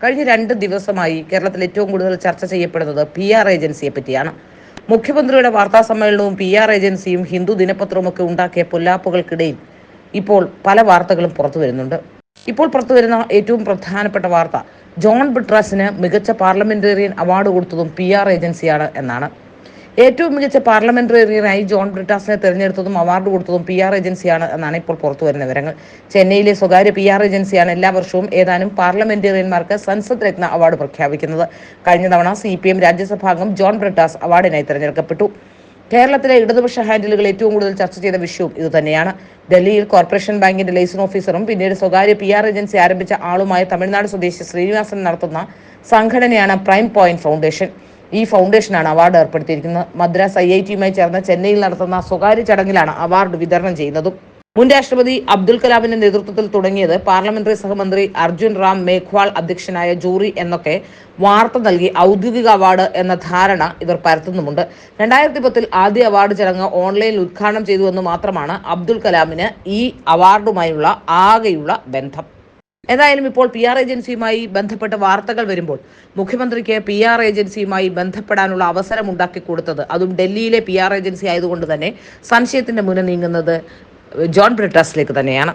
കഴിഞ്ഞ 2 ദിവസമായി കേരളത്തിൽ ഏറ്റവും കൂടുതൽ ചർച്ച ചെയ്യപ്പെടുന്നത് PR ഏജൻസിയെ പറ്റിയാണ്. മുഖ്യമന്ത്രിയുടെ വാർത്താ സമ്മേളനവും PR ഏജൻസിയും ഹിന്ദു ദിനപത്രവും ഒക്കെ ഉണ്ടാക്കിയ പൊല്ലാപ്പുകൾക്കിടയിൽ ഇപ്പോൾ പല വാർത്തകളും പുറത്തു വരുന്നുണ്ട്. ഇപ്പോൾ പുറത്തുവരുന്ന ഏറ്റവും പ്രധാനപ്പെട്ട വാർത്ത ജോൺ ബ്രിട്ടാസിന് മികച്ച പാർലമെന്റേറിയൻ അവാർഡ് കൊടുത്തതും PR ഏജൻസിയാണ് എന്നാണ്. ഏറ്റവും മികച്ച പാർലമെന്റേറിയനായി ജോൺ ബ്രിട്ടാസിനെ തെരഞ്ഞെടുത്തതും അവാർഡ് കൊടുത്തതും PR ഏജൻസിയാണ് എന്നാണ് ഇപ്പോൾ പുറത്തുവരുന്ന വിവരങ്ങൾ. ചെന്നൈയിലെ സ്വകാര്യ PR ഏജൻസിയാണ് എല്ലാ വർഷവും ഏതാനും പാർലമെന്റേറിയന്മാർക്ക് സൻസദ് രത്ന അവാർഡ് പ്രഖ്യാപിക്കുന്നത്. കഴിഞ്ഞ തവണ CPM രാജ്യസഭാംഗം ജോൺ ബ്രിട്ടാസ് അവാർഡിനായി തെരഞ്ഞെടുക്കപ്പെട്ടു. കേരളത്തിലെ ഇടതുപക്ഷ ഹാൻഡിലുകൾ ഏറ്റവും കൂടുതൽ ചർച്ച ചെയ്ത വിഷയവും ഇതുതന്നെയാണ്. ഡൽഹിയിൽ കോർപ്പറേഷൻ ബാങ്കിന്റെ ലൈസൺ ഓഫീസറും പിന്നീട് സ്വകാര്യ PR ഏജൻസി ആരംഭിച്ച ആളുമായ തമിഴ്നാട് സ്വദേശി ശ്രീനിവാസൻ നടത്തുന്ന സംഘടനയാണ് പ്രൈം പോയിന്റ് ഫൗണ്ടേഷൻ. ഈ ഫൗണ്ടേഷനാണ് അവാർഡ് ഏർപ്പെടുത്തിയിരിക്കുന്നത്. മദ്രാസ് IITയുമായി ചേർന്ന് ചെന്നൈയിൽ നടത്തുന്ന സ്വകാര്യ ചടങ്ങിലാണ് അവാർഡ് വിതരണം ചെയ്യുന്നതും. മുൻ രാഷ്ട്രപതി അബ്ദുൽ കലാമിന്റെ നേതൃത്വത്തിൽ തുടങ്ങിയത് പാർലമെന്ററി സഹമന്ത്രി അർജുൻ റാം മേഘ്വാൾ അധ്യക്ഷനായ ജൂറി എന്നൊക്കെ വാർത്ത നൽകി ഔദ്യോഗിക അവാർഡ് എന്ന ധാരണ ഇവർ പരത്തുന്നുമുണ്ട്. 2010 ആദ്യ അവാർഡ് ചടങ്ങ് ഓൺലൈനിൽ ഉദ്ഘാടനം ചെയ്തുവെന്ന് മാത്രമാണ് അബ്ദുൽ കലാമിന് ഈ അവാർഡുമായുള്ള ആകെയുള്ള ബന്ധം. ഏതായാലും ഇപ്പോൾ PR ഏജൻസിയുമായി ബന്ധപ്പെട്ട വാർത്തകൾ വരുമ്പോൾ മുഖ്യമന്ത്രിക്ക് PR ഏജൻസിയുമായി ബന്ധപ്പെടാനുള്ള അവസരം ഉണ്ടാക്കി കൊടുത്തത്, അതും ഡൽഹിയിലെ PR ഏജൻസി ആയതുകൊണ്ട് തന്നെ സംശയത്തിന്റെ മുന നീങ്ങുന്നത് ജോൺ ബ്രിട്ടാസിലേക്ക് തന്നെയാണ്.